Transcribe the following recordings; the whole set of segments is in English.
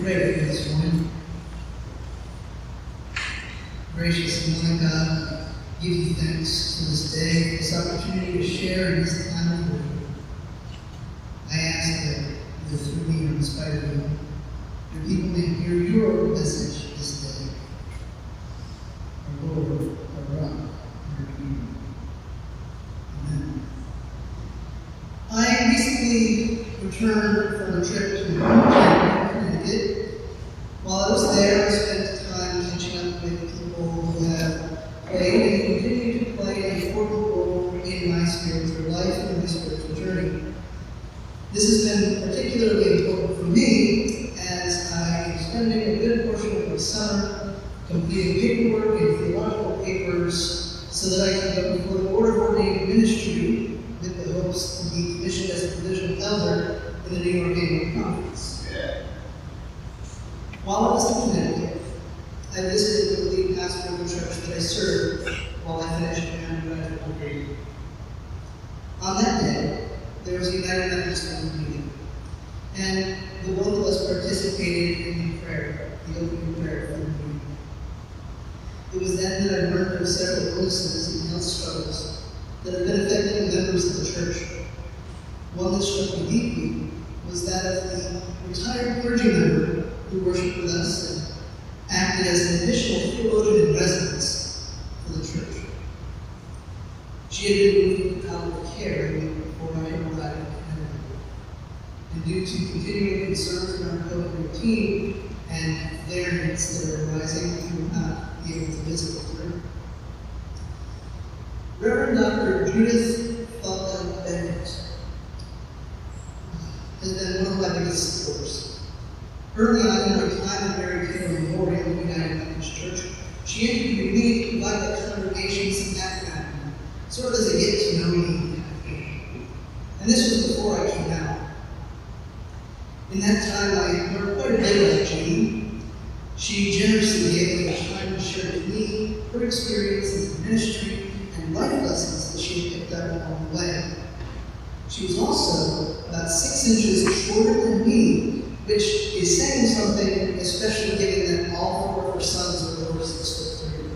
pray for this morning. Gracious and loving God, give you thanks for this day, for this opportunity to share in this time of worship. I ask that either through me or in spite of me, your people may hear your message this day. Our Lord, our rock, our Redeemer. Amen. I recently returned from a trip to Connecticut. While I was there, I spent time catching up with people who have played and continue to play an important role in my spiritual life and my spiritual journey. This has been particularly important for me as I am spending a good portion of my summer completing paperwork and theological papers so that I can go before the Board of Ordained Ministry with the hopes to be commissioned as a provisional elder in the New York Annual Conference. While I was in Connecticut, I visited the lead pastor of the church that I served while I finished my undergraduate degree. On that day, there was a United Methodist meeting, and the both of us participated in the prayer, the opening prayer for the meeting. It was then that I learned of several illnesses and health struggles that have been affecting members of the church. One that struck me deeply was that of the retired clergy member who worshiped with us and acted as an additional theologian in residence for the church. She had been moved into palliative care before I arrived in Canada. And due to continuing concerns around COVID-19 and variants that are arising, we would not be able to visit with her. Reverend Dr. Judith Falta Bennett has been one of my biggest supporters. Early on in my time at Mary Taylor Memorial United Methodist Church, she interviewed me to provide the congregation some background, sort of as a get-to-know-me kind of thing. And this was before I came out. In that time, I learned quite a bit about Jean. She generously gave me the time to share with me her experiences in ministry and life lessons that she had picked up along the way. She was also about 6 inches shorter than me, which is saying something, especially given that all 4 of her sons are over 6'3".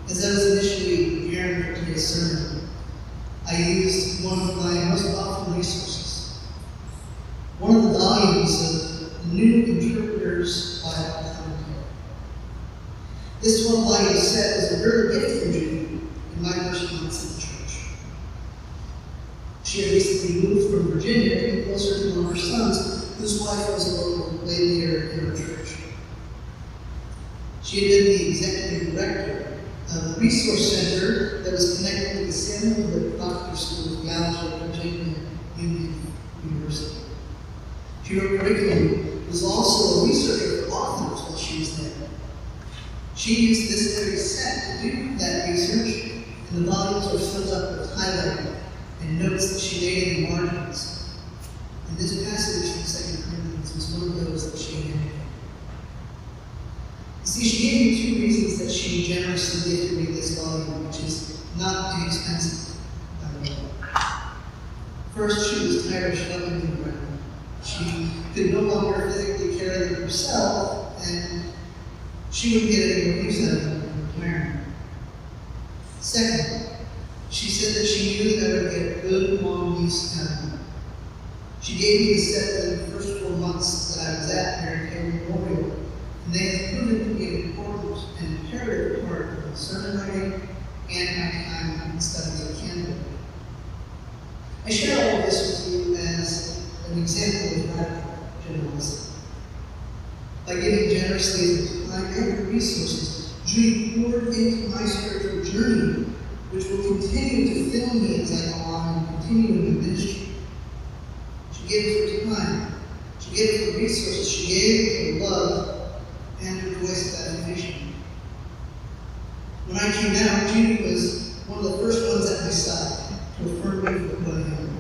As I was initially preparing for today's sermon, I used one of my most powerful resources. One of the volumes of the New Interpreter's Bible Commentary. This one volume set was a very gift from Judy in my first months in the church. She had recently moved from Virginia to be closer to one of her sons, whose wife was a local lay leader in her church. She had been the executive director of the resource center that was connected with the Samuel Proctor School of Theology at Virginia Union University. She wrote curriculum, was also a researcher for authors while she was there. She used this very set to do that research, and the volumes were filled up with highlighting and notes that she made in the margins. And this passage from 2 Corinthians was one of those that she handed. You see, she gave me 2 reasons that she generously gifted me this volume, which is not inexpensive, by the way. First, she was tired of schlepping them around. She could no longer physically carry them herself, and she would get any more use out of them in retirement. Second, she said that she knew that I would get good, long use out of them. She gave me the set in the first 4 months that I was at Mary Taylor Memorial, and they have proven to be an important and imperative part of my sermon writing and my time in studies of Canada. I share all of this with you as an example of radical generosity. By giving generously of time and resources, Judy poured into my spiritual journey, which will continue to fill me as I go on and continue in my ministry. She gave it her time, she gave it her resources, she gave it her love and her voice of affirmation. When I came out, Judy was one of the first ones at my side to affirm me for who I am.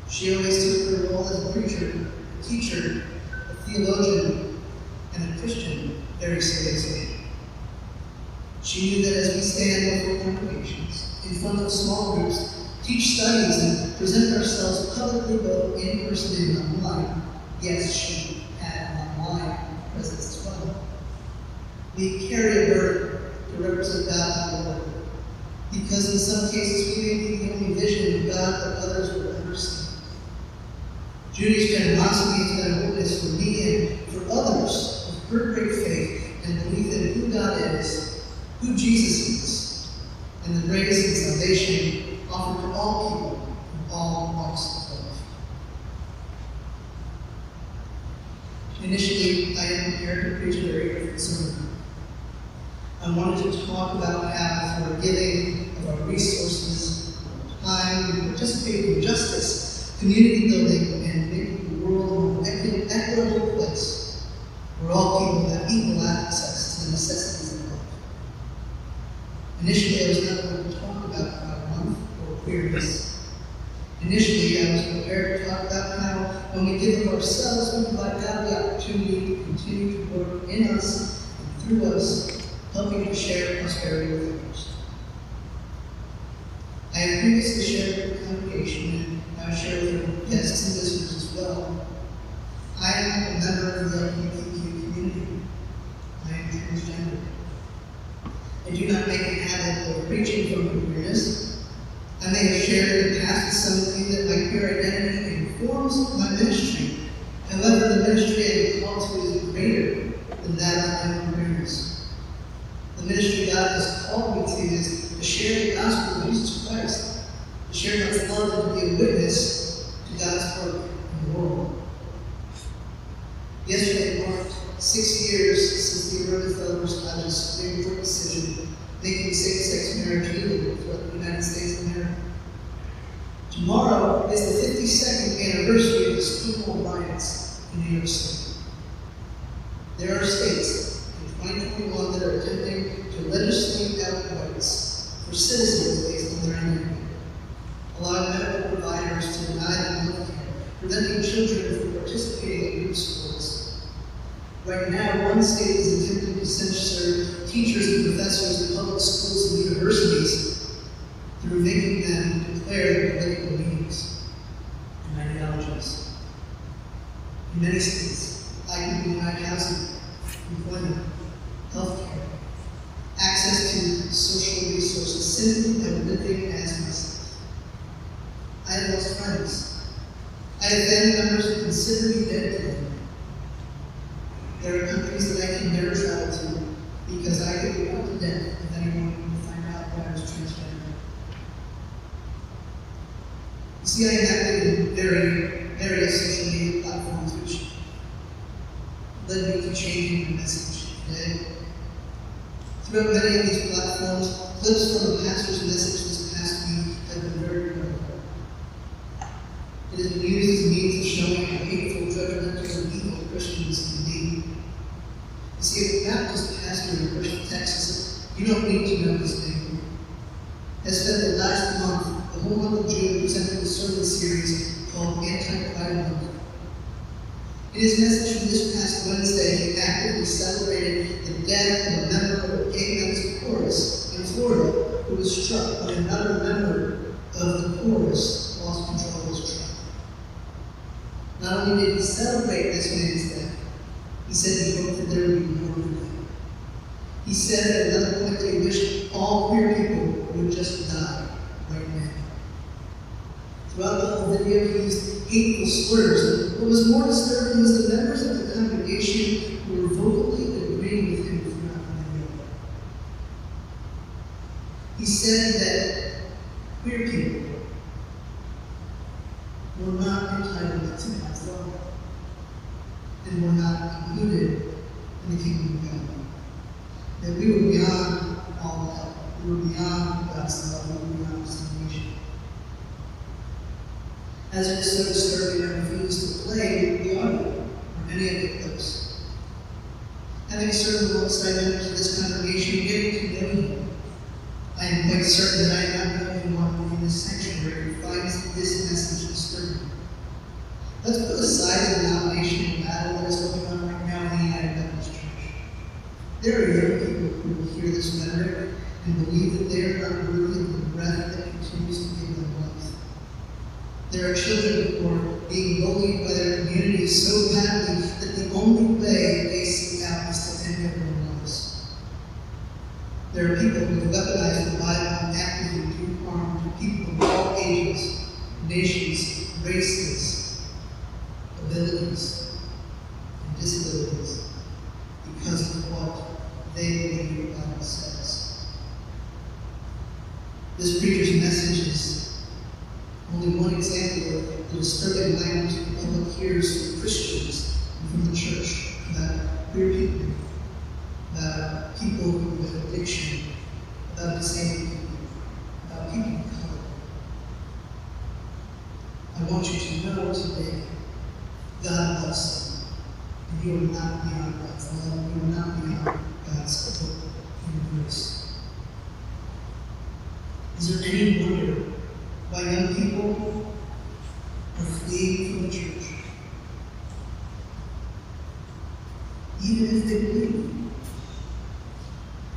She always took her role as a preacher, a teacher, a theologian, and a Christian very seriously. She knew that as we stand before congregations, in front of small groups, teach studies, and present ourselves publicly both in person and online. Yes, she had an online presence as well. We carry a burden to represent God in the world, because in some cases we may be the only vision of God that others will ever see. Judy's generosity has been a witness for me and for others of her great faith and belief in who God is, who Jesus is, and the grace and salvation offered to all people in all walks of life. Initially, I am prepared to preach a very different sermon. I wanted to talk about how through our giving of our resources, time, participating in justice, community building, and making the world a more equitable place where all people have equal access to the necessities of life. Initially, I was not going to talk about Pride Month or queerness. Initially, I was prepared to talk about how when we give of ourselves, we provide God the opportunity to continue to work in us and through us, helping to share prosperity with others. I have previously shared with the congregation, and I share with guests and listeners as well. I am a member of the LGBTQ community. I am transgender. I do not make a habit of preaching from queerness. I may have shared in the past with some of you that my queer identity informs my ministry. However, the ministry I am called to is greater than that of my own queerness. The ministry God has called me to is to share the gospel of Jesus Christ, to share God's love and to be a witness to God's work in the world. Yesterday marked 6 years since the American Federal Supreme Court decision making same-sex marriage legal throughout the United States of America. Tomorrow is the 52nd anniversary of the Stonewall riots in New York City. There are states in 2021 that are attempting to legislate out rights for citizens based on their identity, allowing medical providers to deny them health care, preventing children from participating in group sports. Right now, one state is attempting to censor teachers and professors in public schools and universities through making them declare their political leanings and ideologies. In many states, I can deny housing, employment, health care, access to social resources simply by living as myself. I have lost friends. I have family members who consider me dead today. There are countries that I can never travel to because I could be put to death if anyone would find out that I was transgender. You see, I am active in various social media platforms which led me to changing the message today. Throughout many of these platforms, clips from the pastor's message this past week have been very relevant. It has been used as a means of showing how hateful, judgmental, and evil Christians can be. You see, if a Baptist pastor in Bristol, Texas, you don't need to know his name, has spent the last month, the whole month of June, presenting a sermon series called Anti-Pride Month. In his message from this past Wednesday, he actively celebrated the death of a member of Gay Men's Chorus in Florida who was struck when another member of the chorus lost control of his truck. Not only did he celebrate this man's death, he said he hoped that there would be more of them. He said at another point that he wished all queer people would just die right now. Throughout the whole video, he used hateful slurs. What was more disturbing was the members of the congregation who were vocally agreeing with him throughout the video. He said that queer people were not entitled to God's love, and were not included in the kingdom of God. That we were beyond all help. We were beyond God's love. We were beyond salvation. As it is so disturbing, I refuse to play the audio or any of the clips. Having served alongside members of this congregation, getting to know him, I am quite certain that I am not the only one in this sanctuary who finds this message disturbing. Let's put aside the denominational battle that is going on right now in the United Methodist Church. There are young people who will hear this rhetoric, and believe that they are not worthy of the breath that continues to give them life. There are children who are being bullied by their community so badly that the only way they see out is to end their own lives. There are people who have weaponized the Bible and actively do harm to people of all ages, nations, races, abilities, and disabilities because of what they believe the Bible says. This preacher's message is only one example of the disturbing language the public hears from Christians and from the church about queer people, about people with addiction, about disabled people, about people of color. I want you to know today, God loves you, and you are not beyond God's love, you are not beyond God's hope and grace. Is there any wonder why young people are fleeing from the church? Even if they believe.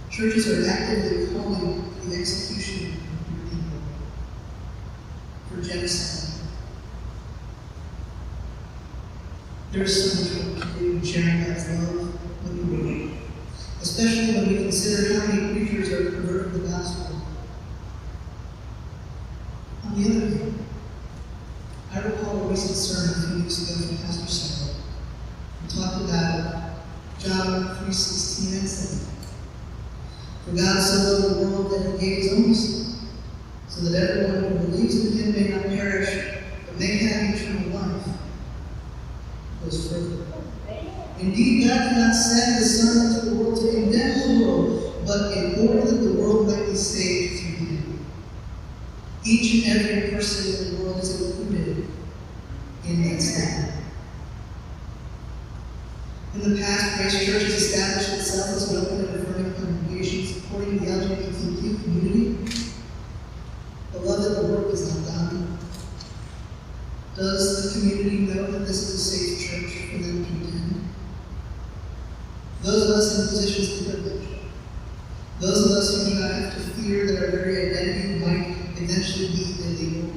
Churches are actively calling for the execution of queer people, for genocide. There is so much work to do in sharing God's love with the world, especially when we consider how many preachers are perverting the gospel. On the other hand, I recall a recent sermon a few weeks ago from Pastor Sarah, who talked about John 3:16 and 7. For God so loved the world that he gave his only Son, so that everyone who believes in him may not perish, but may have eternal life. It goes further. Indeed, God did not send the Son into the world to condemn the world, but in order that the world might be saved through him. Each and every person in the world is included in that statement. In the past, Grace Church has established itself as an open and affirming congregation supporting the LGBTQ community. Beloved, the work is not done. Does the community know that this is a safe church for them to attend? Those of us in positions of privilege, those of us who do not have to fear that our very identity might eventually be illegal,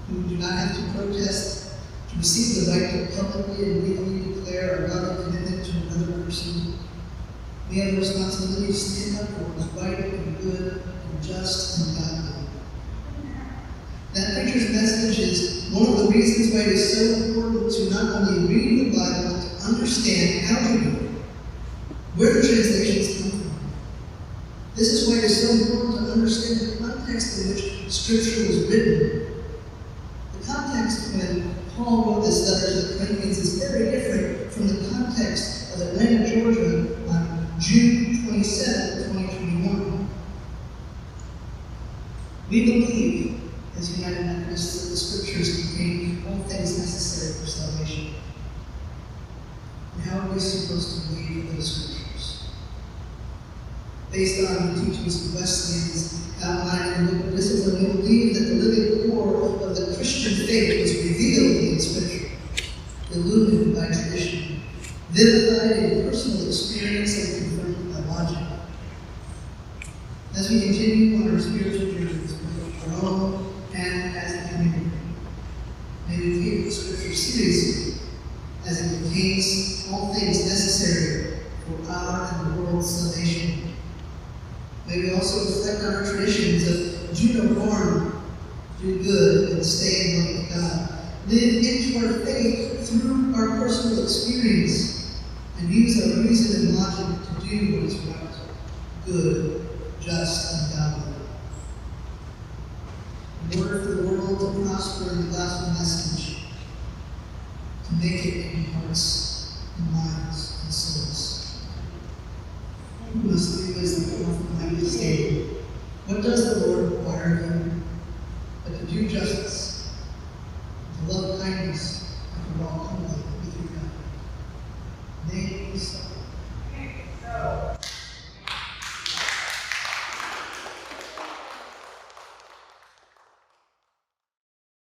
who do not have to protest to receive the right to publicly and legally declare our love and commitment to another person, we have a responsibility to stand up for what is right and good and just and godly. That preacher's message is one of the reasons why it is so important to not only read the Bible, but to understand how to read it, where the translations come from. This is why it is so important to understand the context in which Scripture was written. The context when Paul wrote this letter to the Corinthians is very different from the context of Atlanta, Georgia on June 27, 2021. We believe, as United Methodists, that the Scriptures contain all things necessary for salvation. And how are we supposed to believe those Scriptures? Based on the teachings of Wesleyan's outlined in the book of Discipline, we believe that the living core of the Christian faith was revealed in Scripture, illuminated by tradition, vivified in personal experience, and confirmed by logic. As we continue on our spiritual journeys, both our own and as a community, may we take the Scripture seriously, as it contains all things necessary for our and the world's salvation. May we also reflect on our traditions of do no harm, do good, and stay in love with God. Live into our faith through our personal experience, and use our reason and logic to do what is right, good, just, and godly. In order for the world to prosper in the gospel message, to make it in hearts and minds and souls. We must do as the prophet Levine stated. What does the Lord require of you? But to do just